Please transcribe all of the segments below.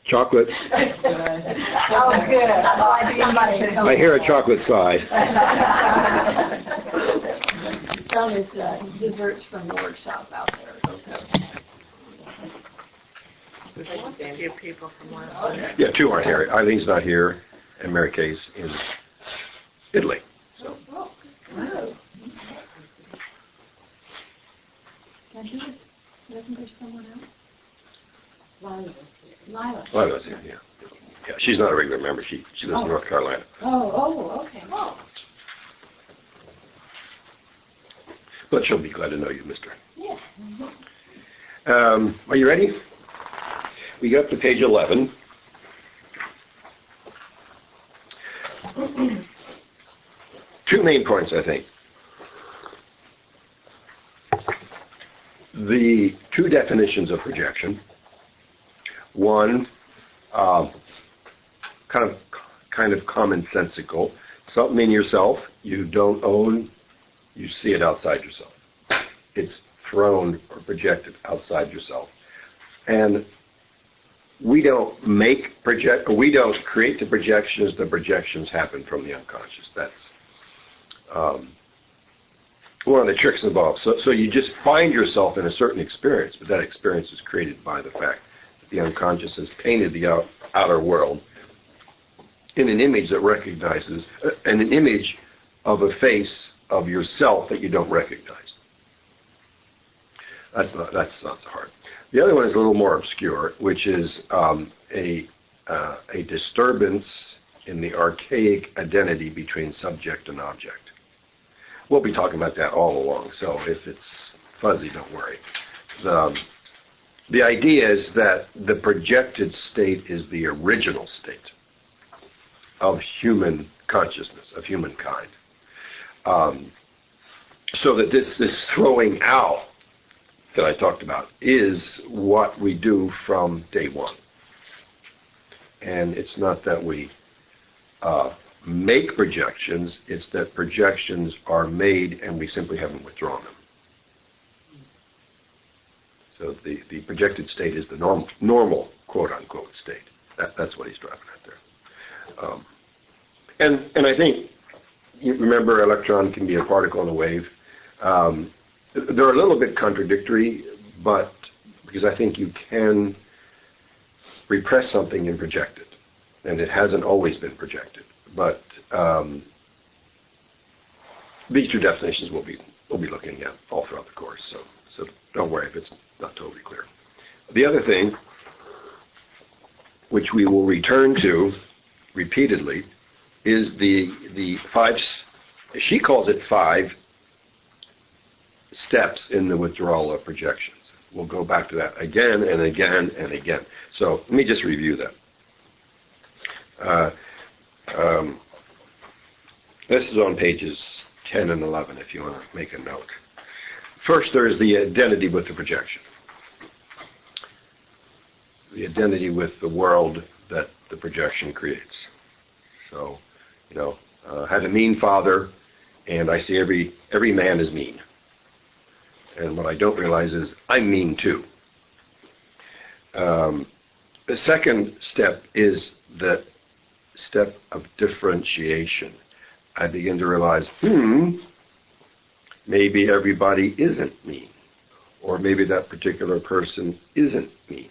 Chocolate. That's good. Oh, good. I hear a chocolate sigh. Some is desserts from the workshop out there. A few people from one. Yeah, two aren't here. Eileen's not here, and Mary Kay's in Italy. So. Oh. And wasn't there someone else? Lila's here, yeah. Yeah, she's not a regular member. She lives in North Carolina. Okay. But she'll be glad to know you, mister. Yeah. Are you ready? We get up to page 11. Two main points, I think. The two definitions of projection. One, kind of commonsensical. Something in yourself you don't own, you see it outside yourself. It's thrown or projected outside yourself. And we don't we don't create the projections happen from the unconscious. That's one of the tricks involved. So you just find yourself in a certain experience, but that experience is created by the fact that the unconscious has painted the outer world in an image that recognizes, and an image of a face of yourself that you don't recognize. That's not so hard. The other one is a little more obscure, which is a disturbance in the archaic identity between subject and object. We'll be talking about that all along, so if it's fuzzy, don't worry. The idea is that the projected state is the original state of human consciousness, of humankind. So that this throwing out that I talked about is what we do from day one. And it's not that we make projections, it's that projections are made and we simply haven't withdrawn them. So the projected state is the normal quote-unquote state. That's what he's driving at there. And I think, you remember, electron can be a particle and a wave. They're a little bit contradictory, but because I think you can repress something and project it, and it hasn't always been projected. But these two definitions we'll be looking at all throughout the course, so don't worry if it's not totally clear. The other thing, which we will return to repeatedly, is the five. She calls it 5 steps in the withdrawal of projections. We'll go back to that again and again and again. So let me just review that. This is on pages 10 and 11 if you want to make a note. First, there is the identity with the projection. The identity with the world that the projection creates. So, I had a mean father, and I see every man is mean. And what I don't realize is I'm mean too. The second step is the step of differentiation. I begin to realize, maybe everybody isn't mean, or maybe that particular person isn't mean.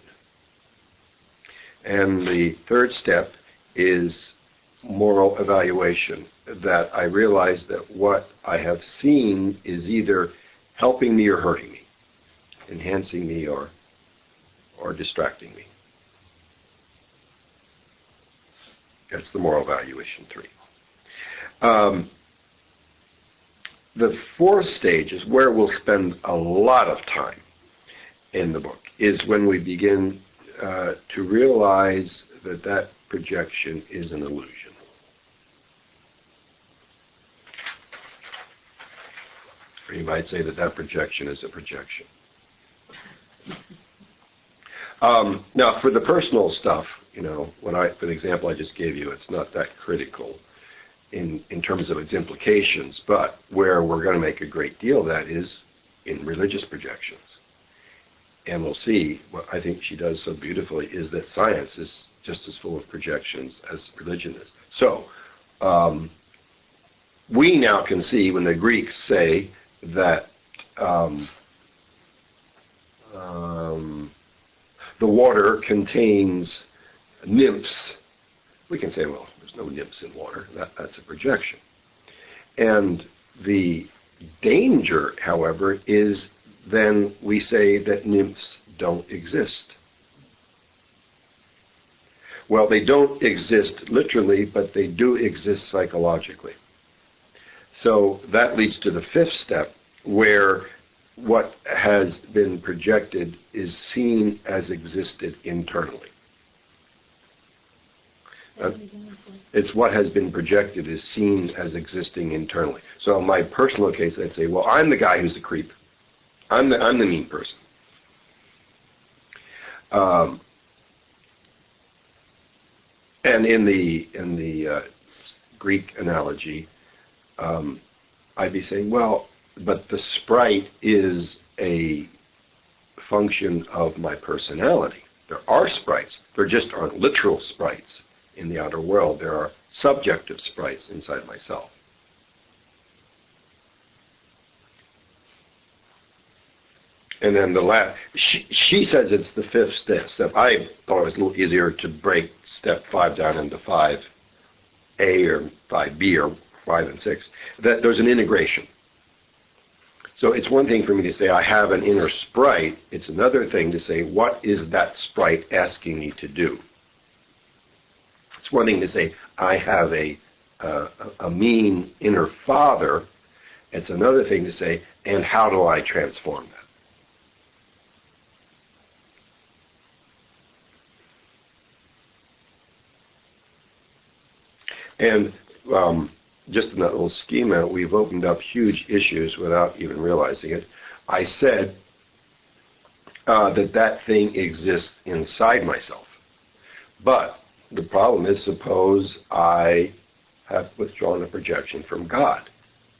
And the third step is moral evaluation, that I realize that what I have seen is either helping me or hurting me, enhancing me or distracting me. That's the moral evaluation 3. The fourth stage is where we'll spend a lot of time in the book, is when we begin to realize that projection is an illusion. Or you might say that projection is a projection. Now, for the personal stuff, for the example I just gave you, it's not that critical in terms of its implications, but where we're going to make a great deal of that is in religious projections. And we'll see, what I think she does so beautifully is that science is just as full of projections as religion is. So, we now can see when the Greeks say that the water contains nymphs, we can say, well, there's no nymphs in water. That's a projection. And the danger, however, is then we say that nymphs don't exist. Well, they don't exist literally, but they do exist psychologically. So that leads to the fifth step, where what has been projected is seen as existed internally. It's what has been projected is seen as existing internally. So in my personal case, I'd say, well, I'm the guy who's a creep. I'm the mean person. And in the Greek analogy, I'd be saying, well, but the sprite is a function of my personality. There are sprites. There just aren't literal sprites in the outer world. There are subjective sprites inside myself. And then the last, she says it's the fifth step. I thought it was a little easier to break step 5 down into 5A or 5B or 5 and 6. That there's an integration. So it's one thing for me to say I have an inner sprite. It's another thing to say, what is that sprite asking me to do? It's one thing to say I have a mean inner father. It's another thing to say, and how do I transform that? And just in that little schema, we've opened up huge issues without even realizing it. I said that thing exists inside myself. But the problem is, suppose I have withdrawn a projection from God.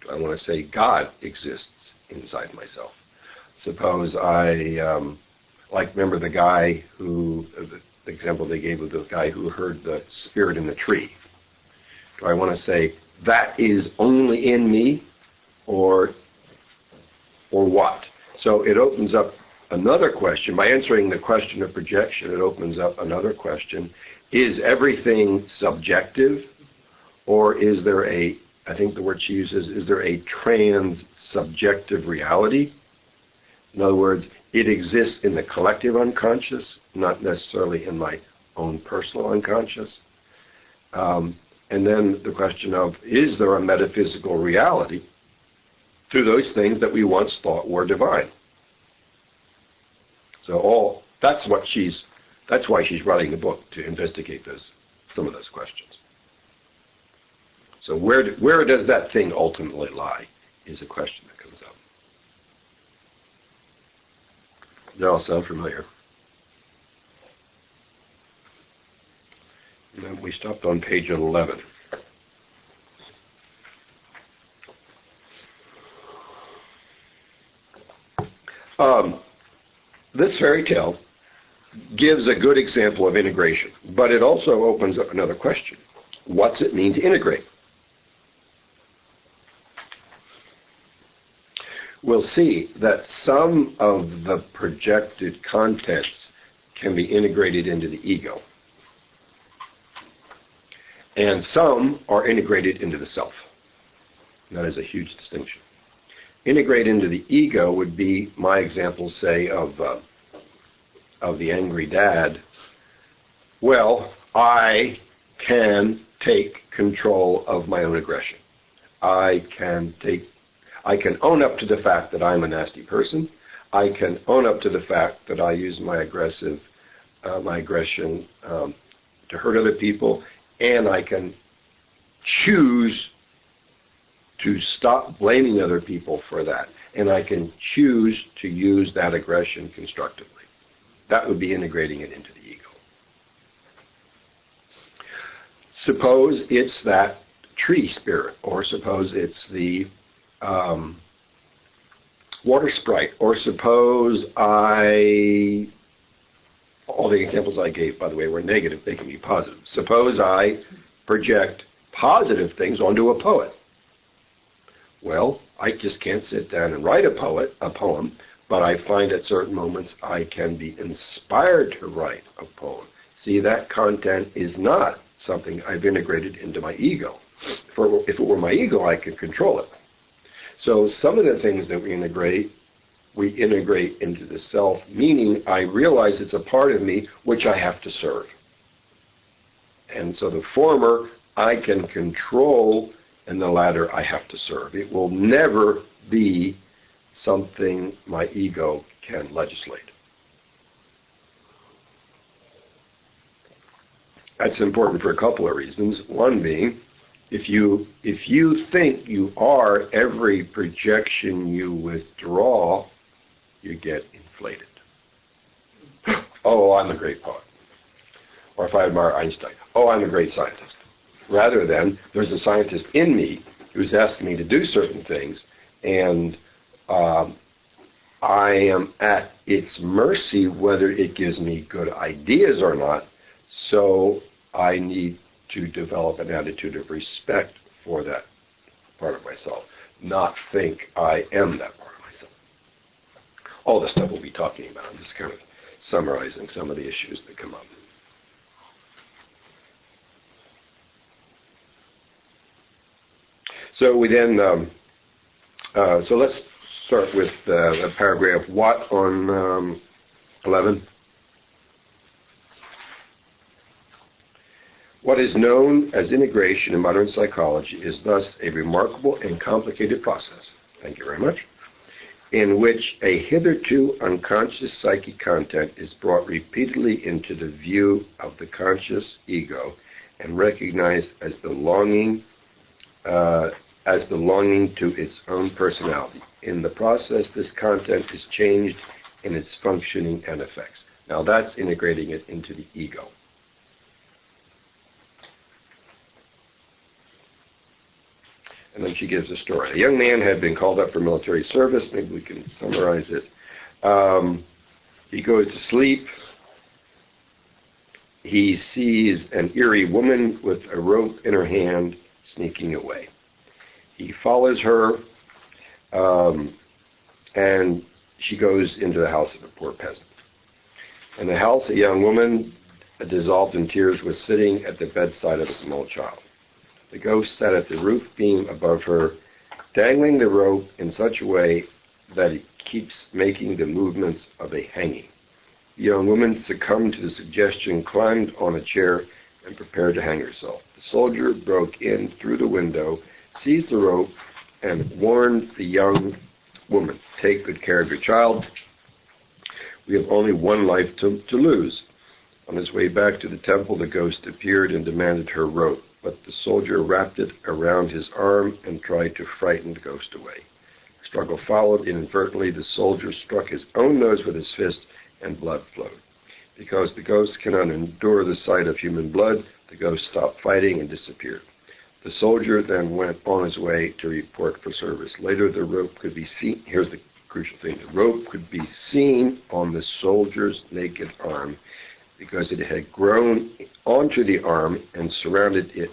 Do I want to say God exists inside myself? Suppose I, remember the guy who, the example they gave of the guy who heard the spirit in the tree. Do I want to say, that is only in me, or what? So it opens up another question. By answering the question of projection, it opens up another question. Is everything subjective, or is there I think the word she uses, is there a trans-subjective reality? In other words, it exists in the collective unconscious, not necessarily in my own personal unconscious. And then the question of, is there a metaphysical reality to those things that we once thought were divine? So that's why she's writing the book, to investigate some of those questions. So where does that thing ultimately lie is a question that comes up. Does that all sound familiar? And then we stopped on page 11. This fairy tale gives a good example of integration, but it also opens up another question. What's it mean to integrate? We'll see that some of the projected contents can be integrated into the ego, and some are integrated into the self. And that is a huge distinction. Integrate into the ego would be my example, say, of the angry dad. Well, I can take control of my own aggression. I can own up to the fact that I'm a nasty person. I can own up to the fact that I use my aggression to hurt other people, and I can choose to stop blaming other people for that, and I can choose to use that aggression constructively. That would be integrating it into the ego. Suppose it's that tree spirit, or suppose it's the water sprite, or suppose all the examples I gave, by the way, were negative. They can be positive. Suppose I project positive things onto a poet. Well, I just can't sit down and write a poem, but I find at certain moments I can be inspired to write a poem. See, that content is not something I've integrated into my ego. If it were my ego, I could control it. So some of the things that we integrate into the self, meaning I realize it's a part of me which I have to serve. And so the former I can control, and the latter I have to serve. It will never be something my ego can legislate. That's important for a couple of reasons. One being, if you think you are every projection you withdraw, you get inflated. Oh, I'm a great poet. Or if I admire Einstein, oh, I'm a great scientist. Rather than, there's a scientist in me who's asking me to do certain things, and I am at its mercy whether it gives me good ideas or not, so I need to develop an attitude of respect for that part of myself, not think I am that part of myself. All the stuff we'll be talking about. I'm just kind of summarizing some of the issues that come up. So we then, so let's start with paragraph what on 11? What is known as integration in modern psychology is thus a remarkable and complicated process, thank you very much, in which a hitherto unconscious psychic content is brought repeatedly into the view of the conscious ego and recognized as belonging to its own personality. In the process, this content is changed in its functioning and effects. Now that's integrating it into the ego. And then she gives a story. A young man had been called up for military service. Maybe we can summarize it. He goes to sleep. He sees an eerie woman with a rope in her hand sneaking away. He follows her, and she goes into the house of a poor peasant. In the house, a young woman, dissolved in tears, was sitting at the bedside of a small child. The ghost sat at the roof beam above her, dangling the rope in such a way that it keeps making the movements of a hanging. The young woman succumbed to the suggestion, climbed on a chair, and prepared to hang herself. The soldier broke in through the window, seized the rope, and warned the young woman, "Take good care of your child. We have only one life to lose." On his way back to the temple, the ghost appeared and demanded her rope, but the soldier wrapped it around his arm and tried to frighten the ghost away. A struggle followed. Inadvertently, the soldier struck his own nose with his fist, and blood flowed. Because the ghost cannot endure the sight of human blood, the ghost stopped fighting and disappeared. The soldier then went on his way to report for service. Later, the rope could be seen. Here's the crucial thing. The rope could be seen on the soldier's naked arm because it had grown onto the arm and surrounded it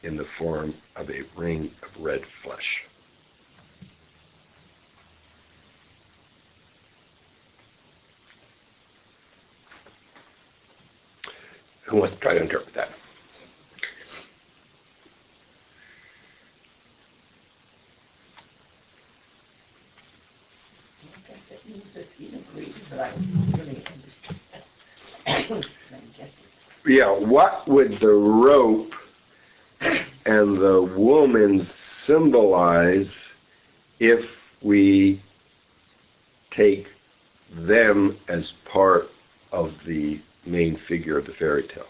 in the form of a ring of red flesh. Who wants to try to interpret that? I guess it means that he agrees, but I don't really understand. Yeah, what would the rope and the woman symbolize if we take them as part of the main figure of the fairy tale?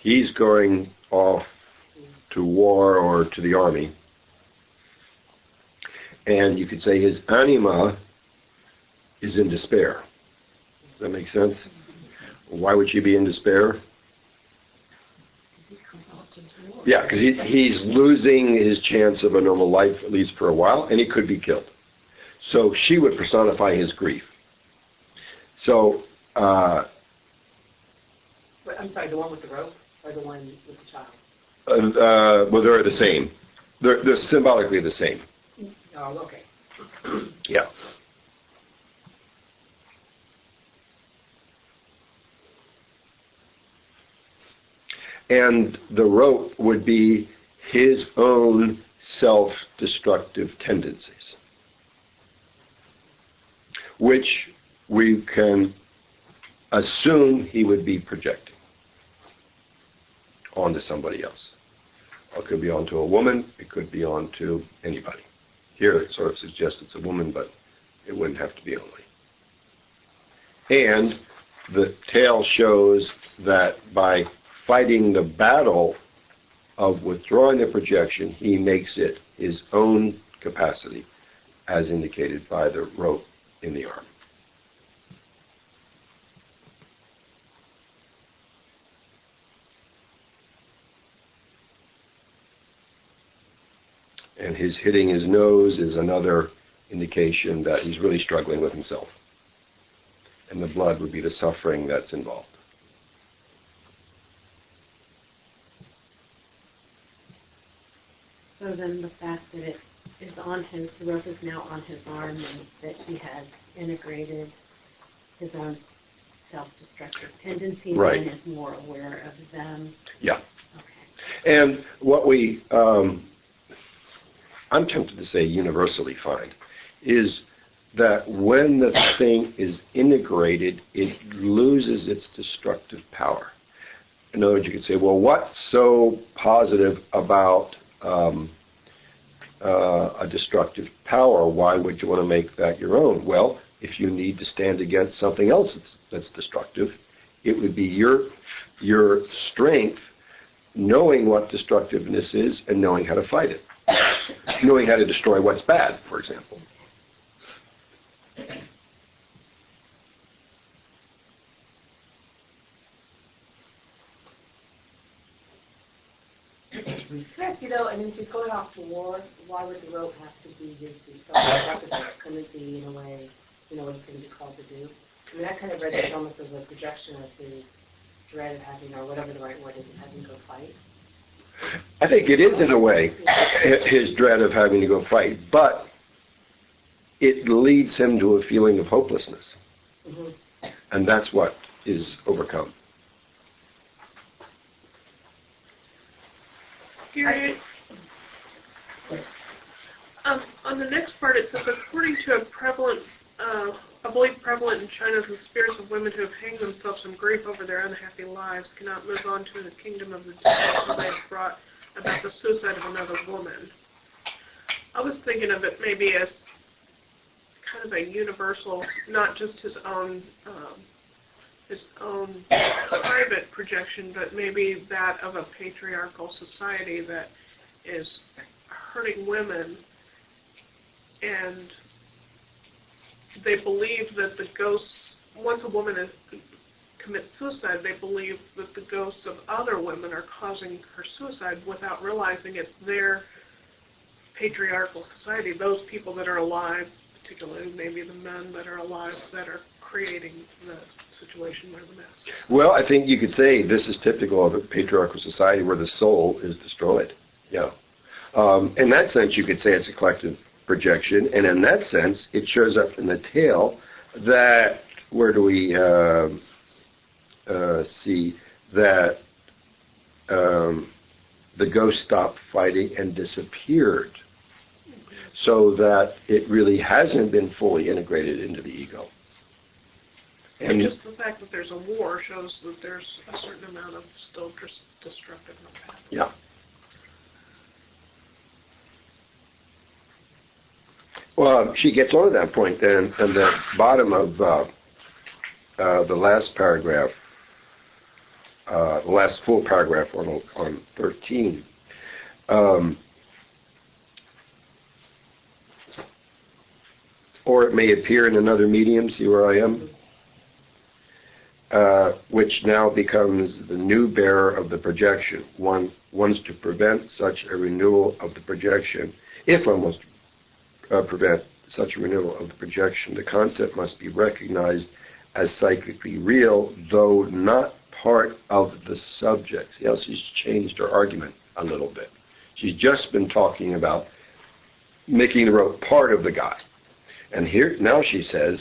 He's going off to war or to the army, and you could say his anima is in despair. Does that make sense? Why would she be in despair? Because all Yeah, because he's losing his chance of a normal life, at least for a while, and he could be killed. So she would personify his grief. So, But I'm sorry, the one with the rope or the one with the child? well, they're the same. They're symbolically the same. Oh, okay. Yeah. And the rope would be his own self-destructive tendencies, which we can assume he would be projecting onto somebody else. It could be onto a woman, it could be onto anybody. Here it sort of suggests it's a woman, but it wouldn't have to be only. And the tale shows that by fighting the battle of withdrawing the projection, he makes it his own capacity, as indicated by the rope in the arm. And his hitting his nose is another indication that he's really struggling with himself. And the blood would be the suffering that's involved. So then the fact that it is on his, the rope is now on his arm, and that he has integrated his own self-destructive tendencies, Right. and is more aware of them. Yeah. Okay. And what we, I'm tempted to say universally find, is that when the thing is integrated, it loses its destructive power. In other words, you could say, well, what's so positive about a destructive power? Why would you want to make that your own? Well, if you need to stand against something else that's destructive, it would be your strength knowing what destructiveness is and knowing how to fight it. Knowing how to destroy what's bad, for example. Can I ask you though, I mean, if he's going off to war, why would the rope have to be his self-destructive? Couldn't it be, in a way, what he's going to be called to do? I mean, I kind of read this almost as a projection of his dread of having, or whatever the right word is, of having to go fight. I think it is, in a way, his dread of having to go fight, but it leads him to a feeling of hopelessness. Mm-hmm. And that's what is overcome. Period. On the next part, it says, according to a belief prevalent in China, the spirits of women who have hanged themselves in grief over their unhappy lives cannot move on to the kingdom of the destruction they have brought about the suicide of another woman. I was thinking of it maybe as kind of a universal, not just his own private projection, but maybe that of a patriarchal society that is hurting women, and they believe that the ghosts, once a woman commits suicide, they believe that the ghosts of other women are causing her suicide without realizing it's their patriarchal society, those people that are alive, particularly maybe the men that are alive, that are creating the situation where the mess is. Well, I think you could say this is typical of a patriarchal society where the soul is destroyed. Yeah. In that sense, you could say it's a collective projection, and in that sense, it shows up in the tale that, where do we see that the ghost stopped fighting and disappeared, so that it really hasn't been fully integrated into the ego. And just the fact that there's a war shows that there's a certain amount of still destructiveness happening. Yeah. Well, she gets on to that point then, at the bottom of the last paragraph, the last full paragraph on 13. Or it may appear in another medium, see where I am? which now becomes the new bearer of the projection. One wants to prevent such a renewal of the projection. If one wants to prevent such a renewal of the projection, the concept must be recognized as psychically real, though not part of the subject. See how she's changed her argument a little bit. She's just been talking about making the rope part of the guy. And here, now she says,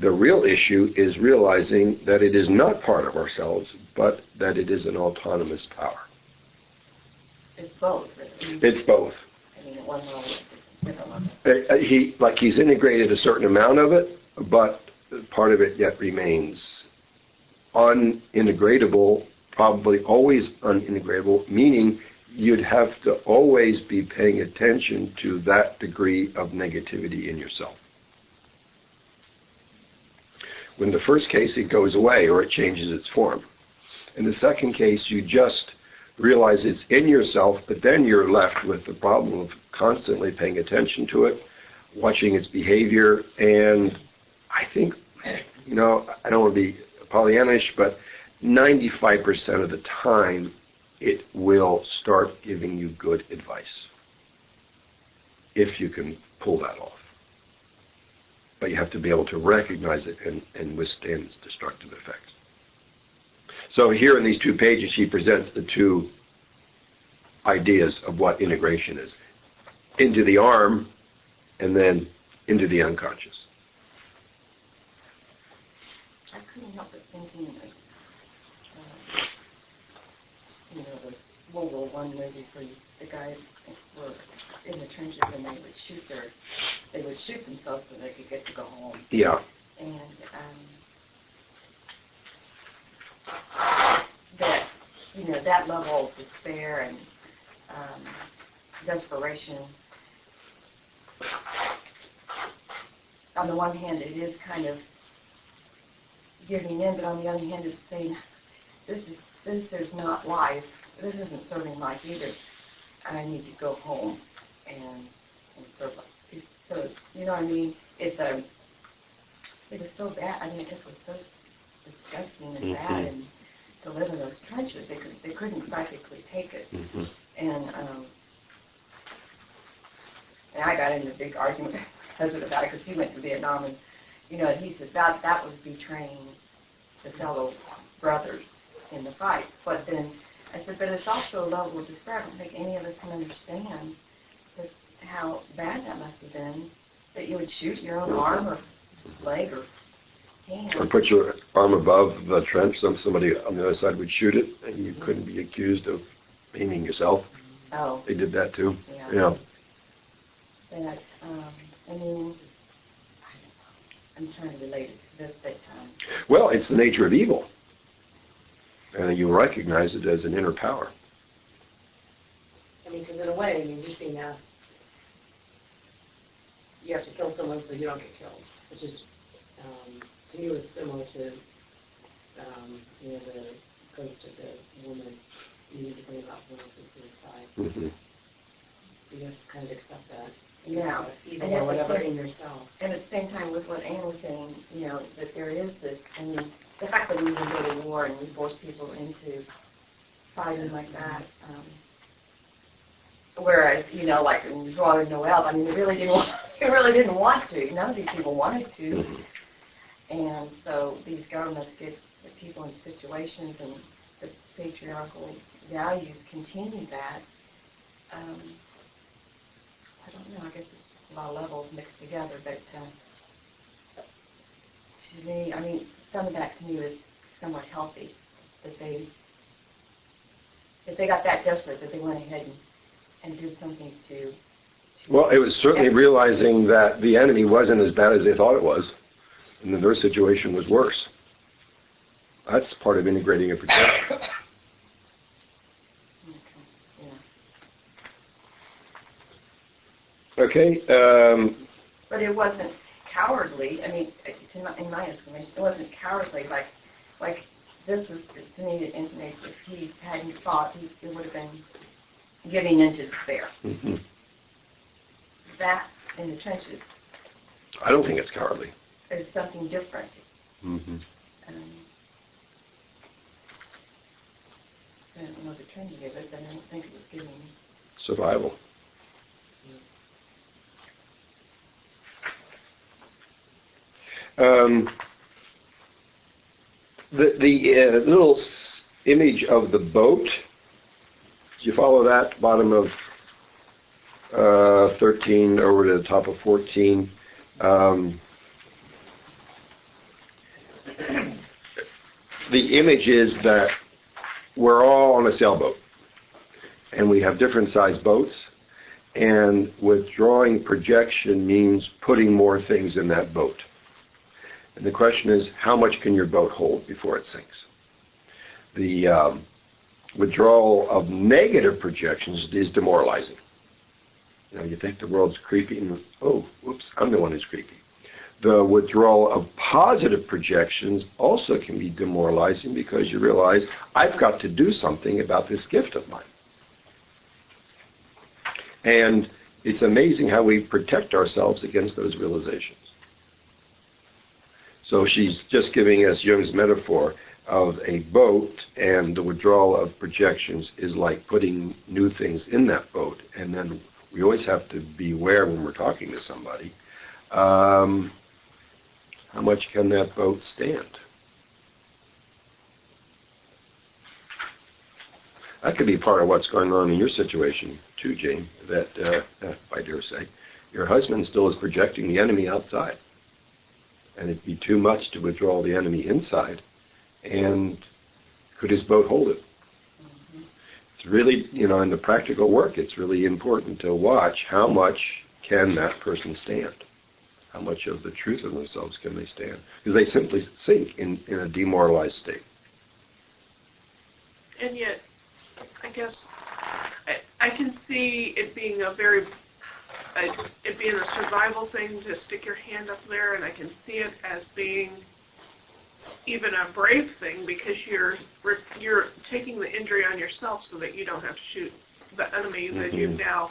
the real issue is realizing that it is not part of ourselves, but that it is an autonomous power. It's both. It's both. I mean, at one level, it's different level. He's integrated a certain amount of it, but part of it yet remains unintegratable, probably always unintegratable, meaning you'd have to always be paying attention to that degree of negativity in yourself. In the first case, it goes away or it changes its form. In the second case, you just realize it's in yourself, but then you're left with the problem of constantly paying attention to it, watching its behavior, and I think, you know, I don't want to be Pollyannish, but 95% of the time, it will start giving you good advice, if you can pull that off. But you have to be able to recognize it and withstand its destructive effects. So here in these 2 pages, she presents the 2 ideas of what integration is. Into the arm, and then into the unconscious. I couldn't help but thinking of, you know, those World War I movies where the guys were in the trenches and they would shoot themselves so they could get to go home. Yeah. And that, you know, that level of despair and desperation, on the one hand, it is kind of giving in, but on the other hand, it's saying, this is not life. This isn't serving life either. I need to go home and serve life. So, you know what I mean? It was so bad. I mean, it was so disgusting and bad, and to live in those trenches, they couldn't psychically take it. And I got into a big argument with my husband about it because he went to Vietnam, and you know, he said that was betraying the fellow brothers in the fight. But then I said, but it's also a level of despair. I don't think any of us can understand just how bad that must have been, that you would shoot your own arm or leg or hand. Or put your arm above the trench, somebody on the other side would shoot it, and you couldn't be accused of aiming yourself. Oh. They did that too. Yeah. But, I mean, I'm trying to relate it to this big time. Well, it's the nature of evil. And you recognize it as an inner power. I mean, because in a way, I mean, you're being asked, you have to kill someone so you don't get killed, which is, to me, was similar to, you know, the ghost of the woman. You need to think about someone else's suicide. So you have to kind of accept that. Yeah. Even or whatever in yourself. And at the same time, with what Anne was saying, you know, that there is this, I mean, the fact that we even go to war and we force people into fighting like that, whereas, you know, like in Joie and Noel, I mean, they really didn't want to. None of these people wanted to. And so these governments get the people in situations, and the patriarchal values continue that. I don't know, I guess it's just a lot of levels mixed together, but to me, I mean, some of that to me was somewhat healthy, that they got that desperate that they went ahead and did something to well, it was certainly realizing that the enemy wasn't as bad as they thought it was, and that their situation was worse. That's part of integrating a protection. Okay. But it wasn't cowardly. I mean, in my estimation, it wasn't cowardly. Like this was, to me, it intimates if he hadn't fought, it would have been giving into despair. That in the trenches. I don't think it's cowardly. Is something different. I don't know the term you gave it, but I don't think it was giving Survival. The little image of the boat, do you follow that? Bottom of 13 over to the top of 14. The image is that we're all on a sailboat, and we have different sized boats, and withdrawing projection means putting more things in that boat. And the question is, how much can your boat hold before it sinks? The withdrawal of negative projections is demoralizing. You know, you think the world's creepy, and oh, whoops, I'm the one who's creepy. The withdrawal of positive projections also can be demoralizing because you realize, I've got to do something about this gift of mine. And it's amazing how we protect ourselves against those realizations. So she's just giving us Jung's metaphor of a boat, and the withdrawal of projections is like putting new things in that boat. And then we always have to be aware when we're talking to somebody, how much can that boat stand? That could be part of what's going on in your situation too, Jane, that, I dare say, your husband still is projecting the enemy outside. And it'd be too much to withdraw the enemy inside. And could his boat hold it? Mm-hmm. It's really, you know, in the practical work, it's really important to watch how much can that person stand. How much of the truth of themselves can they stand? Because they simply sink in a demoralized state. And yet, I guess, I can see it being a survival thing to stick your hand up there, and I can see it as being even a brave thing because you're taking the injury on yourself so that you don't have to shoot the enemy that you've now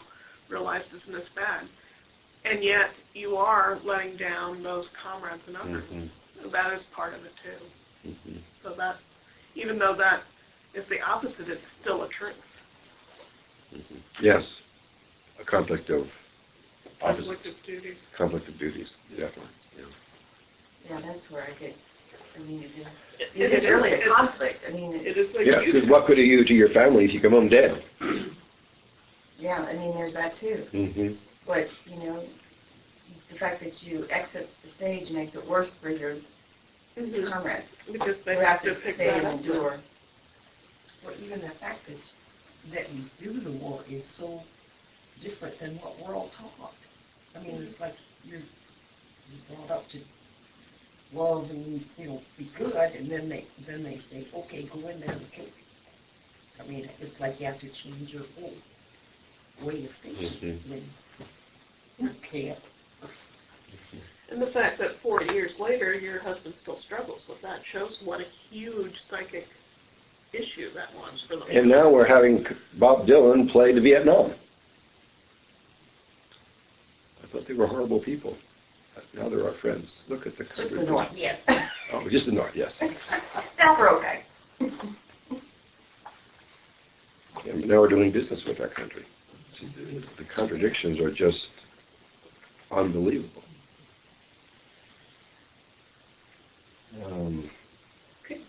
realized isn't as bad. And yet you are letting down those comrades and others. Mm-hmm. That is part of it too. Mm-hmm. So that, even though that is the opposite, it's still a truth. Mm-hmm. Yes, a conflict of conflict of duties. Conflict of duties, definitely. Yeah, that's where I get. I mean, it is really a conflict. I mean, it is like so what good are you to your family if you come home dead? Yeah, I mean, there's that too. Mm-hmm. But, you know, the fact that you exit the stage makes it worse for your comrades. Because they have to pick stay and endure. Well, even the fact that we do the war is so different than what we're all taught. I mean, it's like you're brought up to love and, you know, be good, and then they say, okay, go in there and kill people. I mean, it's like you have to change your whole way of thinking. You can't. And the fact that 40 years later, your husband still struggles with that shows what a huge psychic issue that was for them. And now we're having Bob Dylan play the Vietnam. I thought they were horrible people. Now they're our friends. Look at the country. Just the North, yes. Oh, just the North, yes. South are okay. Yeah, now we're doing business with our country. See, the contradictions are just unbelievable.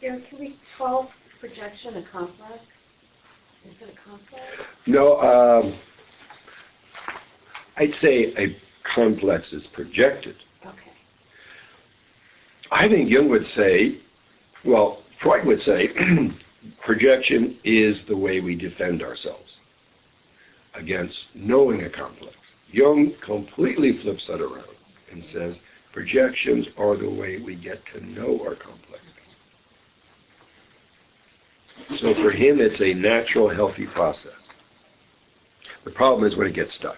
Can we call projection a complex? Is it a complex? No, I'd say a complex is projected. Okay. I think Jung would say, well, Freud would say, projection is the way we defend ourselves against knowing a complex. Jung completely flips that around and says projections are the way we get to know our complexes. So for him, it's a natural, healthy process. The problem is when it gets stuck.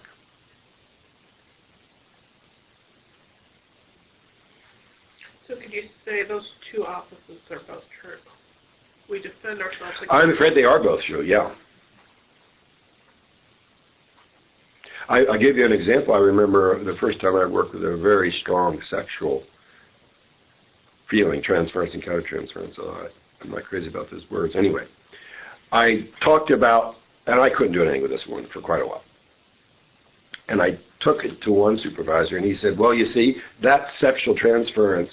So could you say those two opposites are both true? We defend ourselves against... I'm afraid they are both true, yeah. I'll give you an example. I remember the first time I worked with a very strong sexual feeling, transference and countertransference. I'm not crazy about those words. Anyway, I talked about, and I couldn't do anything with this woman for quite a while. And I took it to one supervisor, and he said, well, you see, that sexual transference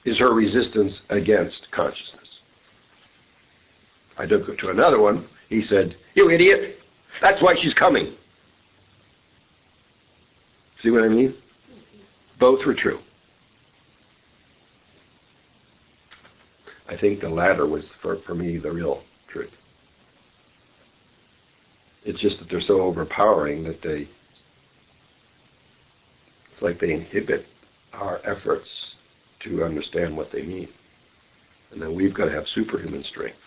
is her resistance against consciousness. I took it to another one. He said, you idiot, that's why she's coming. See what I mean? Both were true. I think the latter was, for me, the real truth. It's just that they're so overpowering that it's like they inhibit our efforts to understand what they mean. And then we've got to have superhuman strength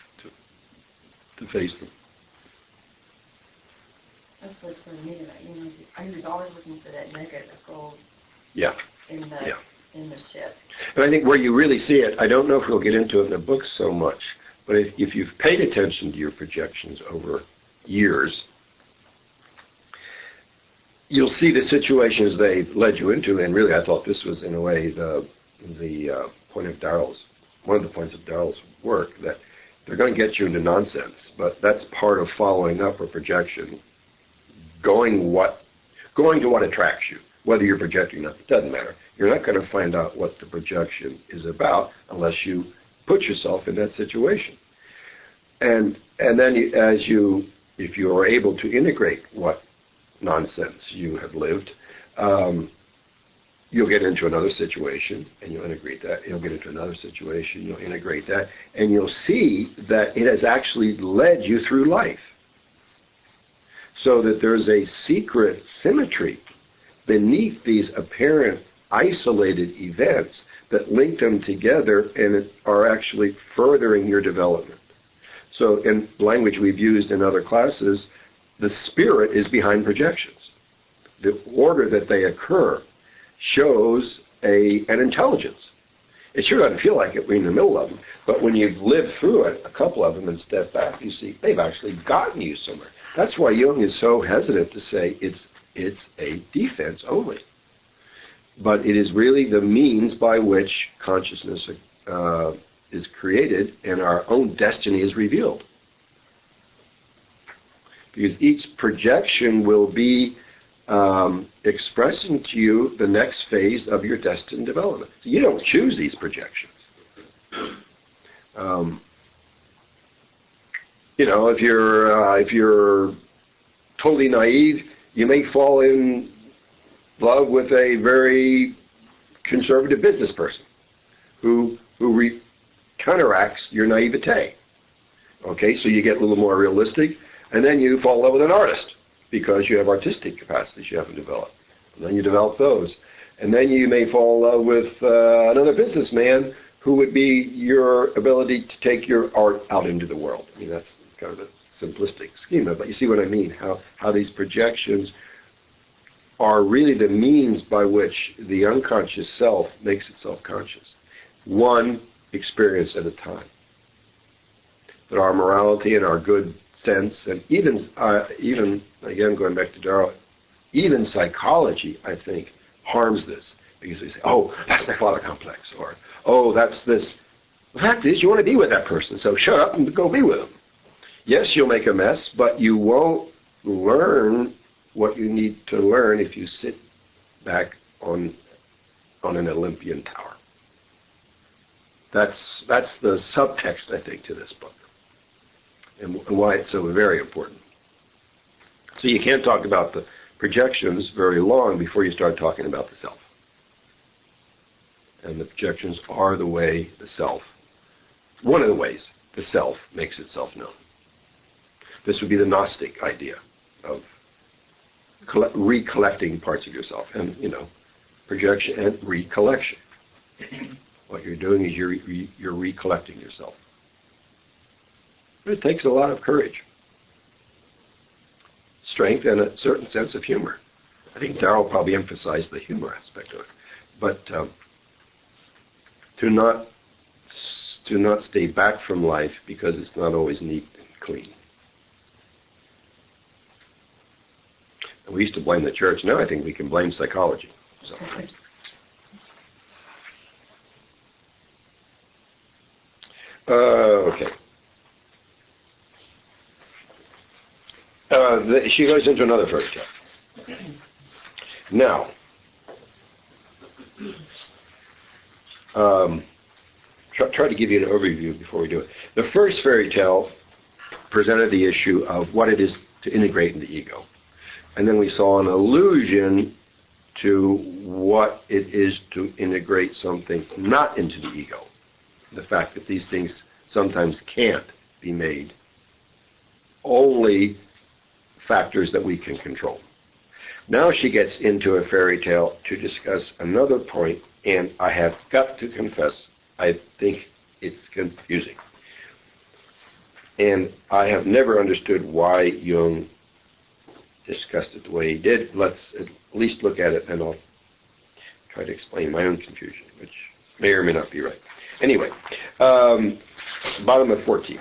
to face them. That's what's so neat about I was always looking for that nugget of gold Yeah. in the ship. And I think where you really see it, I don't know if we'll get into it in the book so much, but if you've paid attention to your projections over years, you'll see the situations they've led you into, and really I thought this was in a way the point of Daryl's, one of the points of Daryl's work, that they're going to get you into nonsense, but that's part of following up a projection, going to what attracts you, whether you're projecting or not, it doesn't matter. You're not going to find out what the projection is about unless you put yourself in that situation. And then if you are able to integrate what nonsense you have lived, you'll get into another situation and you'll integrate that. You'll get into another situation, you'll integrate that, and you'll see that it has actually led you through life. So that there's a secret symmetry beneath these apparent isolated events that link them together and are actually furthering your development. So in language we've used in other classes, the spirit is behind projections. The order that they occur shows an intelligence. It sure doesn't feel like it when you're in the middle of them, but when you've lived through it, a couple of them, and step back, you see they've actually gotten you somewhere. That's why Jung is so hesitant to say it's a defense only. But it is really the means by which consciousness is created and our own destiny is revealed. Because each projection will be expressing to you the next phase of your destined development. So you don't choose these projections. If you're totally naive, you may fall in love with a very conservative business person who counteracts your naivete. Okay, so you get a little more realistic, and then you fall in love with an artist because you have artistic capacities you haven't developed. And then you develop those. And then you may fall in love with another businessman who would be your ability to take your art out into the world. I mean, that's kind of a simplistic schema, but you see what I mean, how these projections are really the means by which the unconscious self makes itself conscious, one experience at a time. That our morality and our good sense, and even again going back to Darrow, even psychology, I think, harms this, because we say, oh, that's my father complex, or oh, that's this. The fact is, you want to be with that person, so shut up and go be with him. Yes, you'll make a mess, but you won't learn what you need to learn if you sit back on an Olympian tower. That's the subtext, I think, to this book, and why it's so very important. So you can't talk about the projections very long before you start talking about the self. And the projections are the way the self, one of the ways the self makes itself known. This would be the Gnostic idea of recollecting parts of yourself, and projection and recollection. What you're doing is you're recollecting yourself. But it takes a lot of courage, strength, and a certain sense of humor. I think Darrow probably emphasized the humor aspect of it, but to not stay back from life because it's not always neat and clean. And we used to blame the church. Now I think we can blame psychology sometimes. Okay. She goes into another fairy tale. Now, try to give you an overview before we do it. The first fairy tale presented the issue of what it is to integrate into ego. And then we saw an allusion to what it is to integrate something not into the ego. The fact that these things sometimes can't be made only factors that we can control. Now she gets into a fairy tale to discuss another point, and I have got to confess, I think it's confusing. And I have never understood why Jung discussed it the way he did. Let's at least look at it, and I'll try to explain my own confusion, which may or may not be right. Anyway, bottom of 14.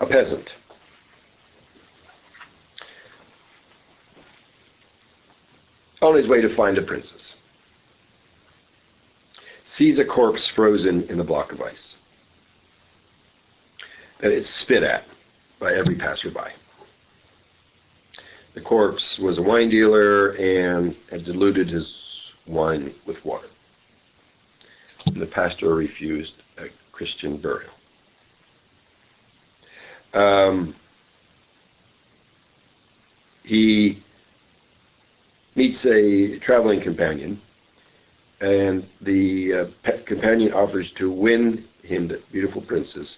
A peasant. On his way to find a princess. Sees a corpse frozen in a block of ice. That is spit at by every passerby. The corpse was a wine dealer and had diluted his wine with water. And the pastor refused a Christian burial. He meets a traveling companion, and the companion offers to win him the beautiful princess,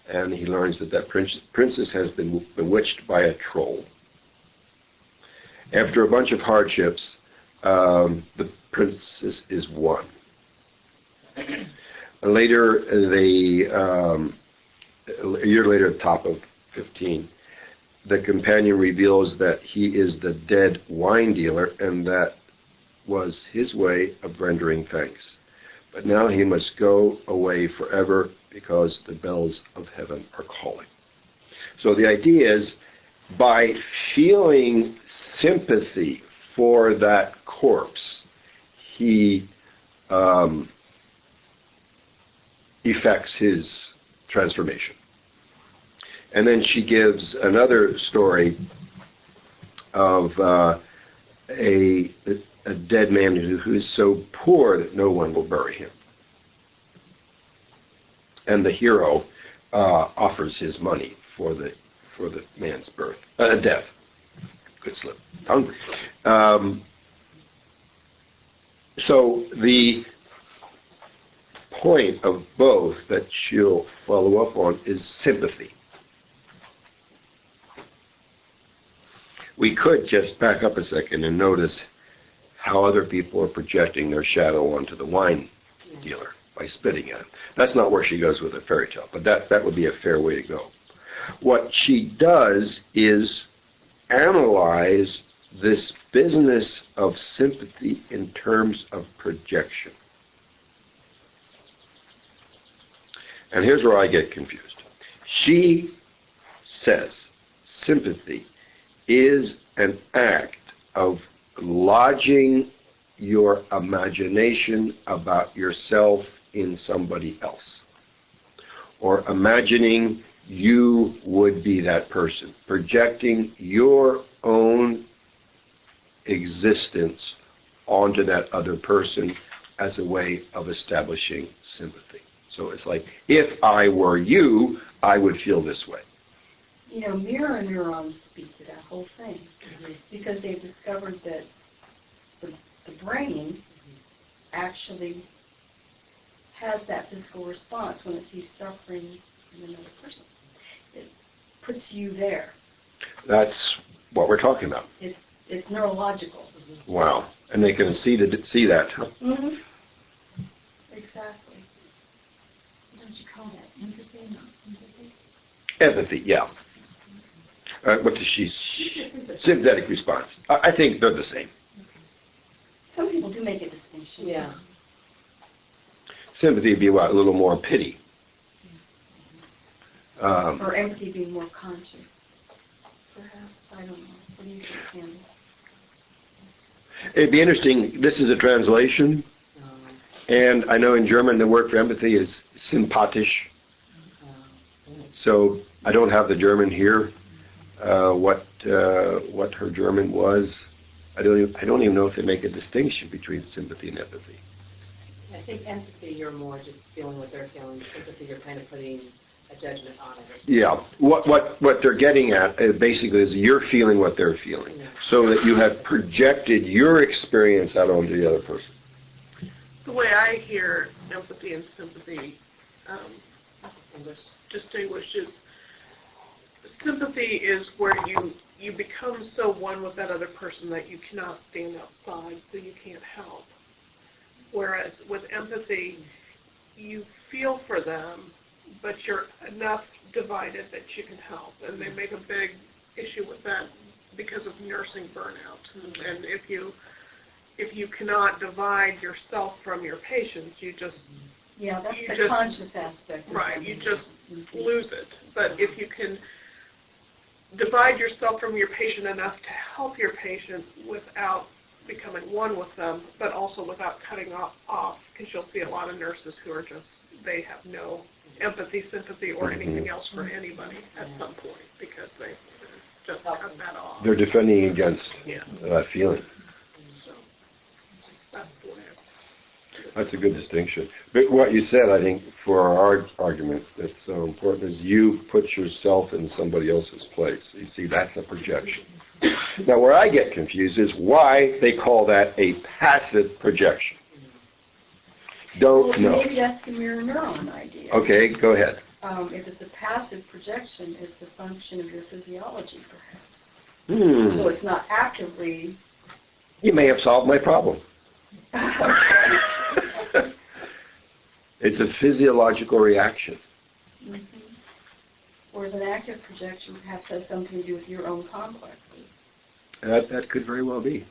and he learns that that princess has been bewitched by a troll. After a bunch of hardships, the princess is won. Later, a year later, at the top of 15, the companion reveals that he is the dead wine dealer, and that was his way of rendering thanks. But now he must go away forever because the bells of heaven are calling. So the idea is, by feeling sympathy for that corpse, he effects his transformation. And then she gives another story of a dead man who is so poor that no one will bury him. And the hero offers his money for the man's death. Good slip. Hungry. So the point of both that she'll follow up on is sympathy. We could just back up a second and notice how other people are projecting their shadow onto the wine dealer by spitting at him. That's not where she goes with a fairy tale, but that would be a fair way to go. What she does is analyze this business of sympathy in terms of projection. And here's where I get confused. She says sympathy is an act of lodging your imagination about yourself in somebody else, or imagining you would be that person, projecting your own existence onto that other person as a way of establishing sympathy. So it's like, if I were you, I would feel this way. You know, mirror neurons speak to that whole thing, because they've discovered that the brain actually has that physical response when it sees suffering in another person. It puts you there. That's what we're talking about. It's neurological. Wow. And they can see that. Mm-hmm. Exactly. Don't you call that empathy, not sympathy? Empathy, yeah. What does she? Sympathetic response. I think they're the same. Some people do make a distinction. Yeah. Sympathy would be what, a little more pity. Or empathy being more conscious. Perhaps. I don't know. What do you think, Candy? It'd be interesting. This is a translation. And I know in German the word for empathy is sympathisch. So I don't have the German here. what her German was. I don't even know if they make a distinction between sympathy and empathy. I think empathy, you're more just feeling what they're feeling. Sympathy, you're kind of putting a judgment on it. Yeah. What they're getting at basically is you're feeling what they're feeling, so that you have projected your experience out onto the other person. The way I hear empathy and sympathy distinguished is sympathy is where you become so one with that other person that you cannot stand outside, so you can't help. Whereas with empathy, you feel for them, but you're enough divided that you can help. And they make a big issue with that because of nursing burnout. And if you cannot divide yourself from your patients, you just that's the conscious aspect. Right, you just lose it. But if you can divide yourself from your patient enough to help your patient without becoming one with them, but also without cutting off, because you'll see a lot of nurses who are just, they have no empathy, sympathy, or anything else for anybody at some point, because they just cut that off. They're defending against that feeling. So, that's the way That's a good distinction. But what you said, I think, for our argument that's so important is you put yourself in somebody else's place. You see, that's a projection. Now, where I get confused is why they call that a passive projection. Don't know. Maybe that's the mirror neuron idea. Okay, go ahead. If it's a passive projection, it's the function of your physiology, perhaps. So it's not actively... You may have solved my problem. It's a physiological reaction. Whereas an active projection perhaps has something to do with your own complexes. That could very well be.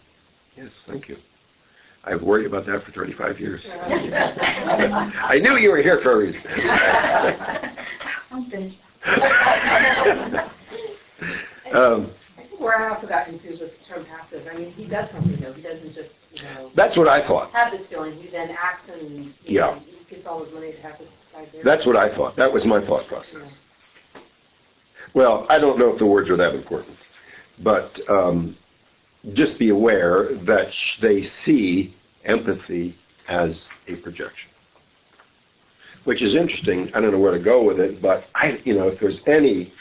Yes, thank you. I've worried about that for 35 years. I knew you were here for a reason. I'm finished. I think where I also got confused with the term passive, I mean, he does something, though. He doesn't just, That's what I thought. have this feeling. He then acts and he gets all his money to have this side there. That's what I thought. That was my thought process. Well, I don't know if the words are that important, but just be aware that they see empathy as a projection, which is interesting. I don't know where to go with it, but if there's any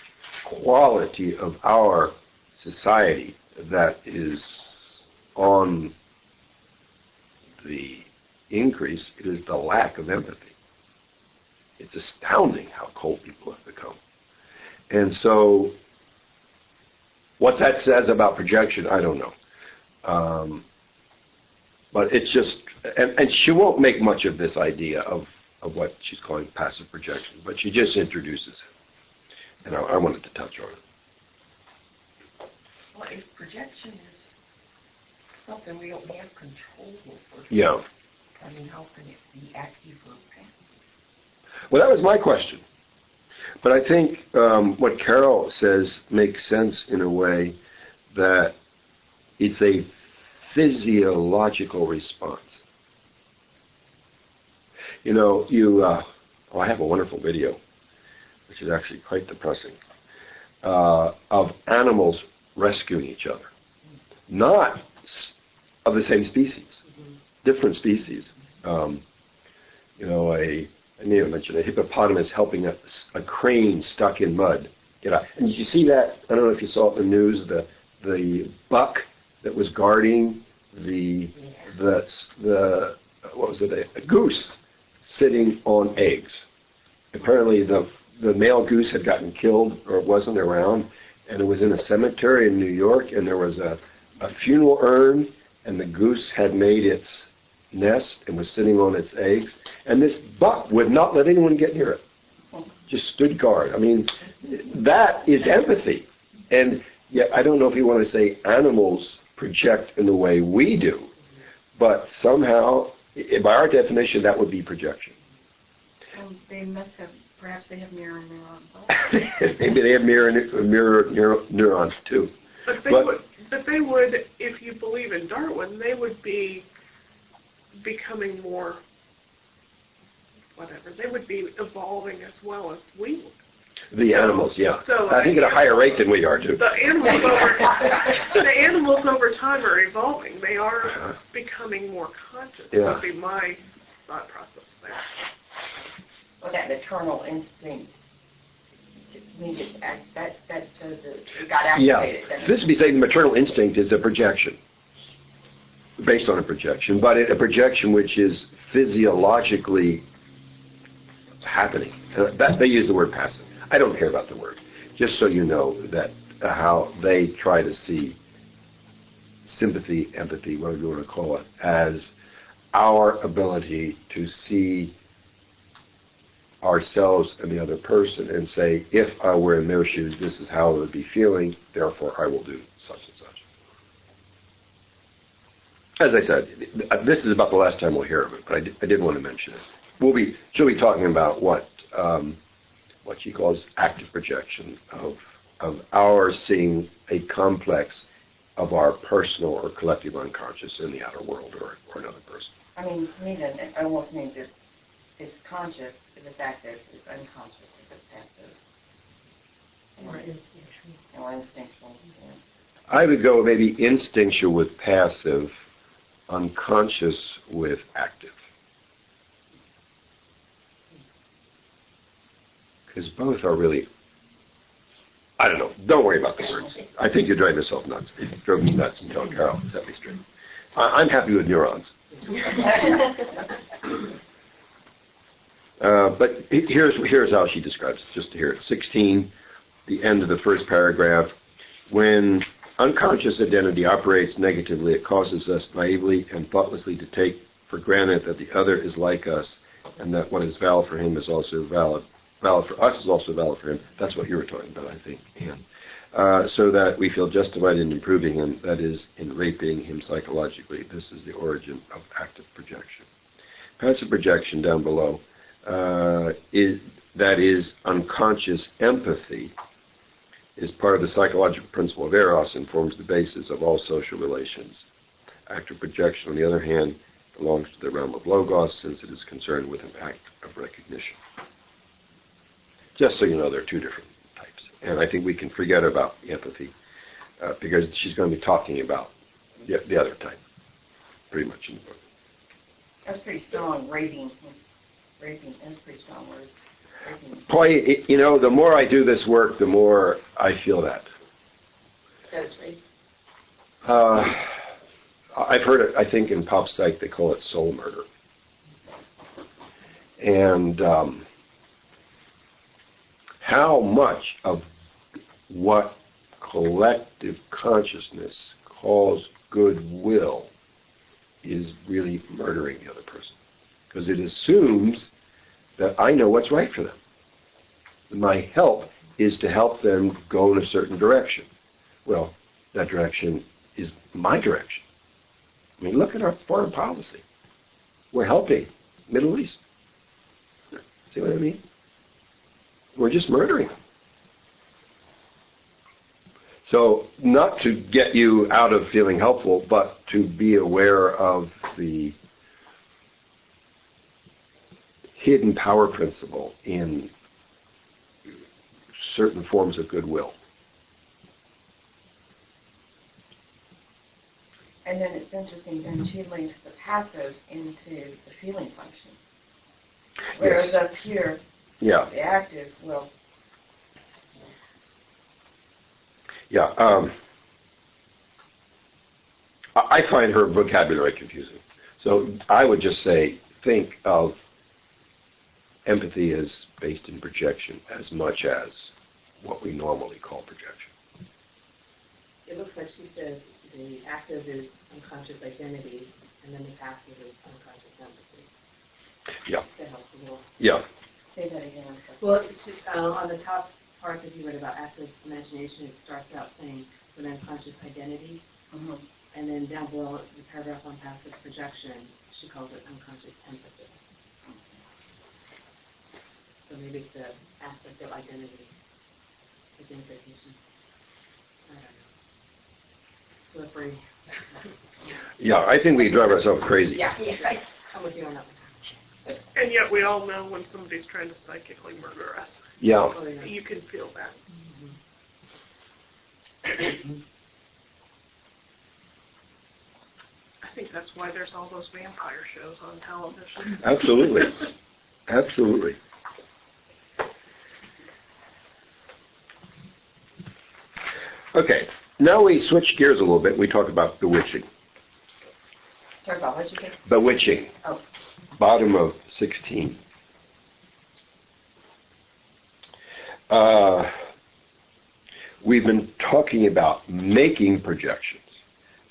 quality of our society that is on the increase, it is the lack of empathy. It's astounding how cold people have become. And so what that says about projection, I don't know. But it's just, and she won't make much of this idea of what she's calling passive projection, but she just introduces it. And I wanted to touch on it. Well, if projection is something we don't have control over, Yeah. I mean, how can it be active or passive? Well, that was my question. But I think what Carol says makes sense in a way that it's a physiological response. I have a wonderful video, which is actually quite depressing, of animals rescuing each other. Not of the same species, different species. I may have mentioned a hippopotamus helping a crane stuck in mud get out. And did you see that? I don't know if you saw it in the news, the buck that was guarding a goose sitting on eggs. Apparently the male goose had gotten killed or wasn't around, and it was in a cemetery in New York, and there was a funeral urn, and the goose had made its nest and was sitting on its eggs, and this buck would not let anyone get near it. Just stood guard. I mean, that is empathy. And yet, I don't know if you want to say animals project in the way we do, but somehow, by our definition, that would be projection. They must have, perhaps they have mirror neurons. Maybe they have mirror neurons too. But they would, if you believe in Darwin, they would be becoming more, whatever, they would be evolving as well as we would. The animals, yeah. So, I think at a higher rate than we are, too. The animals over time are evolving. They are becoming more conscious. Yeah. Would be my thought process there. Well, that maternal instinct, to me, that shows that it got activated. Yeah. This would be saying the maternal instinct is a projection, based on a projection, but a projection which is physiologically happening. They use the word passive. I don't care about the word. Just so you know that how they try to see sympathy, empathy, whatever you want to call it, as our ability to see ourselves and the other person and say, if I were in their shoes, this is how I would be feeling, therefore I will do such and such. As I said, this is about the last time we'll hear of it, but I did want to mention it. She'll be talking about what she calls active projection, of our seeing a complex of our personal or collective unconscious in the outer world or another person. I mean, to me, then, it almost means it's conscious if it's active, it's unconscious if it's passive. Or instinctual. Or instinctual, yeah. I would go maybe instinctual with passive, unconscious with active. Because both are really, I don't know, don't worry about the words. I think you're driving yourself nuts. It drove me nuts until Carol set me straight. I'm happy with neurons. But here's how she describes it, just to hear it. 16, the end of the first paragraph. When unconscious identity operates negatively, it causes us naively and thoughtlessly to take for granted that the other is like us and that what is valid for him is also valid for us is also valid for him. That's what you were talking about, I think, Anne. So that we feel justified in improving him, that is, in raping him psychologically. This is the origin of active projection. Passive projection down below is unconscious empathy, is part of the psychological principle of Eros and forms the basis of all social relations. Active projection, on the other hand, belongs to the realm of Logos since it is concerned with an act of recognition. Just so you know, there are two different types. And I think we can forget about empathy because she's going to be talking about the other type pretty much in the book. That's pretty strong, raping. Raping is a pretty strong word. Boy, you know, the more I do this work, the more I feel that. That's right. I've heard it, I think in pop psych they call it soul murder. And how much of what collective consciousness calls goodwill is really murdering the other person. Because it assumes that I know what's right for them. My help is to help them go in a certain direction. Well, that direction is my direction. I mean, look at our foreign policy. We're helping Middle East. See what I mean? We're just murdering them. So not to get you out of feeling helpful, but to be aware of the hidden power principle in certain forms of goodwill. And then it's interesting, then she links the passive into the feeling function. Whereas Yes. up here, Yeah. the active, well, Yeah. I find her vocabulary confusing. So I would just say, think of empathy as based in projection as much as what we normally call projection. It looks like she says the active is unconscious identity, and then the passive is unconscious empathy. Yeah. That helps a little. Yeah. say that again. Well, on the top part that you read about active imagination, it starts out saying with unconscious identity, Mm-hmm. and then down below the paragraph on passive projection, she calls it unconscious empathy. So maybe it's the aspect of identity, identification. I don't know. Slippery. Yeah, I think we drive ourselves crazy. Yeah, I'm with you on that one. And yet we all know when somebody's trying to psychically murder us. Yeah. Oh, yeah. You can feel that. I think that's why there's all those vampire shows on television. Absolutely. Absolutely. Okay, now we switch gears a little bit. We talk about bewitching. Sorry about what you say? Bewitching. Oh. Bottom of 16. We've been talking about making projections.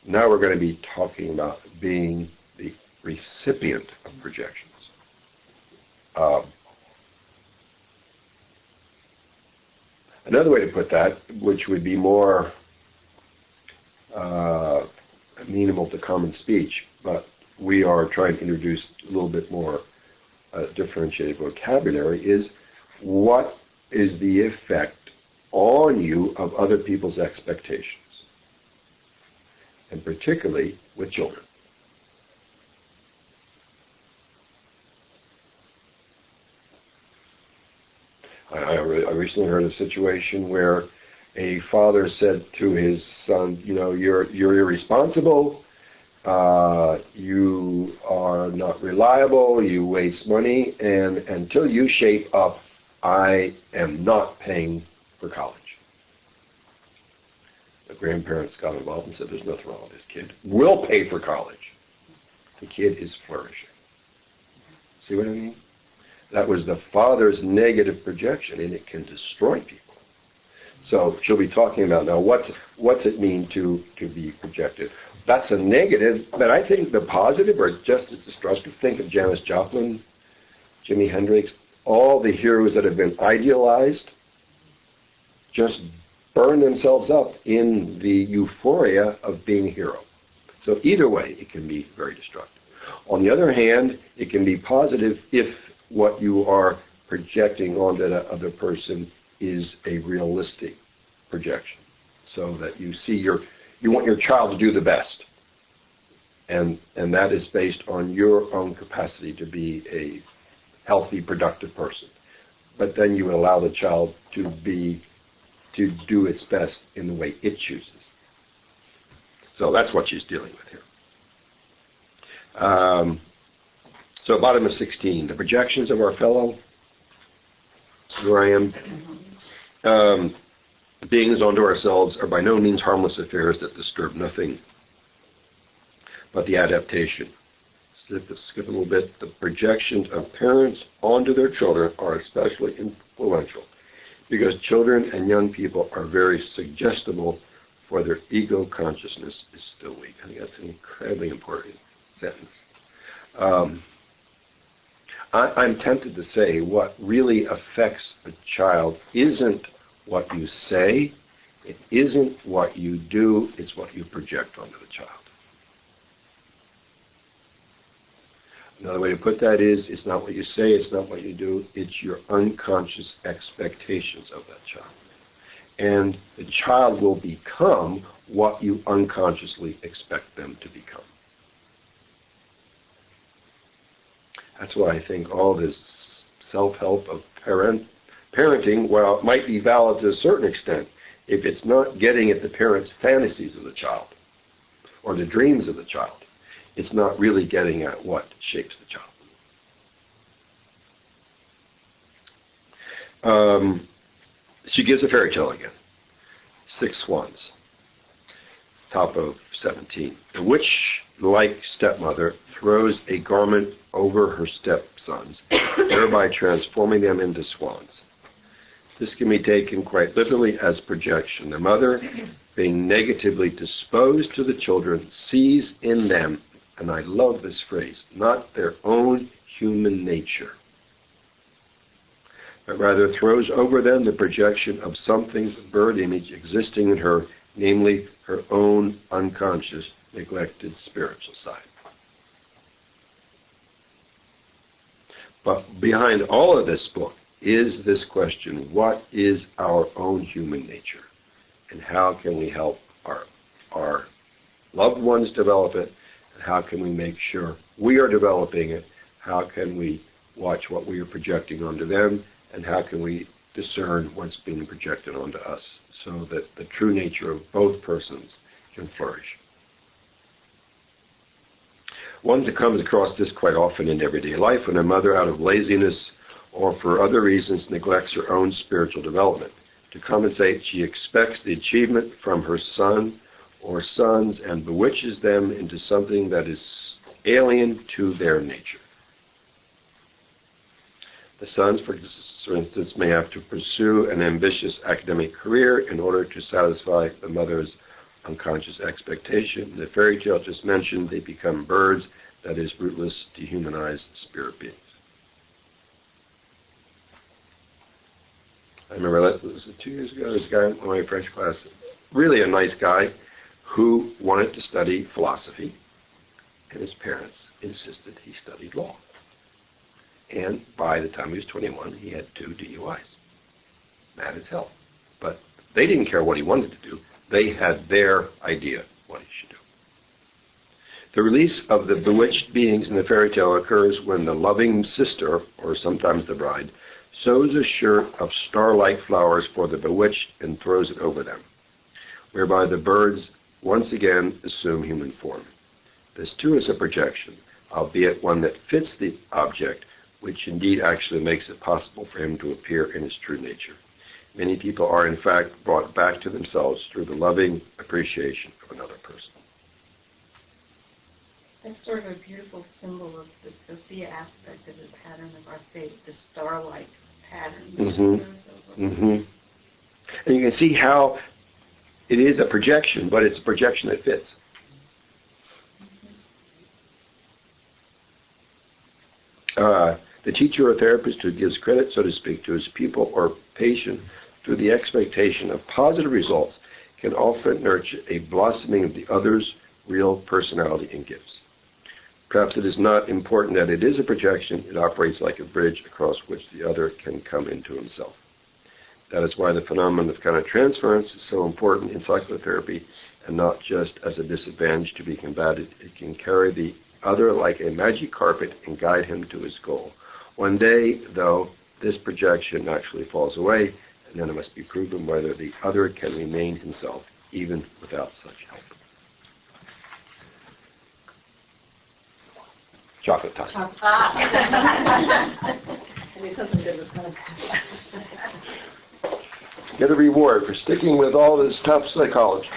Now we're going to be talking about being the recipient of projections. Another way to put that, which would be more amenable to common speech, but we are trying to introduce a little bit more differentiated vocabulary, is what is the effect on you of other people's expectations, and particularly with children. I recently heard a situation where a father said to his son, you know, you're irresponsible, you are not reliable, you waste money, and until you shape up, I am not paying for college. The grandparents got involved and said, there's nothing wrong with this kid. We'll pay for college. The kid is flourishing. See what I mean? That was the father's negative projection, and it can destroy people. So she'll be talking about now what's it mean to be projected. That's a negative, but I think the positive are just as destructive. Think of Janis Joplin, Jimi Hendrix, all the heroes that have been idealized just burn themselves up in the euphoria of being a hero. So either way, it can be very destructive. On the other hand, it can be positive if what you are projecting onto the other person is a realistic projection, so that you see you want your child to do the best, and that is based on your own capacity to be a healthy, productive person. But then you allow the child to do its best in the way it chooses. So that's what she's dealing with here. So bottom of 16, the projections of our fellow, where I am, beings onto ourselves are by no means harmless affairs that disturb nothing but the adaptation. Skip a little bit. The projections of parents onto their children are especially influential because children and young people are very suggestible for their ego consciousness is still weak. I think that's an incredibly important sentence. I'm tempted to say what really affects a child isn't what you say, it isn't what you do, it's what you project onto the child. Another way to put that is, it's not what you say, it's not what you do, it's your unconscious expectations of that child. And the child will become what you unconsciously expect them to become. That's why I think all this self-help of parenting, while it might be valid to a certain extent, if it's not getting at the parent's fantasies of the child or the dreams of the child, it's not really getting at what shapes the child. She gives a fairy tale again. 6 swans. Top of 17. The witch-like stepmother throws a garment over her stepsons, thereby transforming them into swans. This can be taken quite literally as projection. The mother, being negatively disposed to the children, sees in them, and I love this phrase, not their own human nature, but rather throws over them the projection of something's bird image existing in her, namely her own unconscious, neglected spiritual side. But behind all of this book is this question: what is our own human nature? And how can we help our loved ones develop it? And how can we make sure we are developing it? How can we watch what we are projecting onto them? And how can we discern what's being projected onto us so that the true nature of both persons can flourish. One that comes across this quite often in everyday life when a mother, out of laziness or for other reasons, neglects her own spiritual development. To compensate, she expects the achievement from her son or sons and bewitches them into something that is alien to their nature. The sons, for instance, may have to pursue an ambitious academic career in order to satisfy the mother's unconscious expectation. In the fairy tale just mentioned, they become birds, that is, rootless, dehumanized spirit beings. I remember, was it 2 years ago, this guy in my French class, really a nice guy, who wanted to study philosophy, and his parents insisted he studied law. And by the time he was 21, he had 2 DUIs. Mad as hell. But they didn't care what he wanted to do. They had their idea what he should do. The release of the bewitched beings in the fairy tale occurs when the loving sister, or sometimes the bride, sews a shirt of star-like flowers for the bewitched and throws it over them, whereby the birds once again assume human form. This too is a projection, albeit one that fits the object, which indeed actually makes it possible for him to appear in his true nature. Many people are in fact brought back to themselves through the loving appreciation of another person. That's sort of a beautiful symbol of the Sophia aspect of the pattern of our faith, the star-like pattern. And you can see how it is a projection, but it's a projection that fits. The teacher or therapist who gives credit, so to speak, to his pupil or patient through the expectation of positive results can often nurture a blossoming of the other's real personality and gifts. Perhaps it is not important that it is a projection. It operates like a bridge across which the other can come into himself. That is why the phenomenon of countertransference is so important in psychotherapy, and not just as a disadvantage to be combated. It can carry the other like a magic carpet and guide him to his goal. One day, though, this projection naturally falls away, and then it must be proven whether the other can remain himself, even without such help. Chocolate time. I need something good with fun. Get a reward for sticking with all this tough psychology.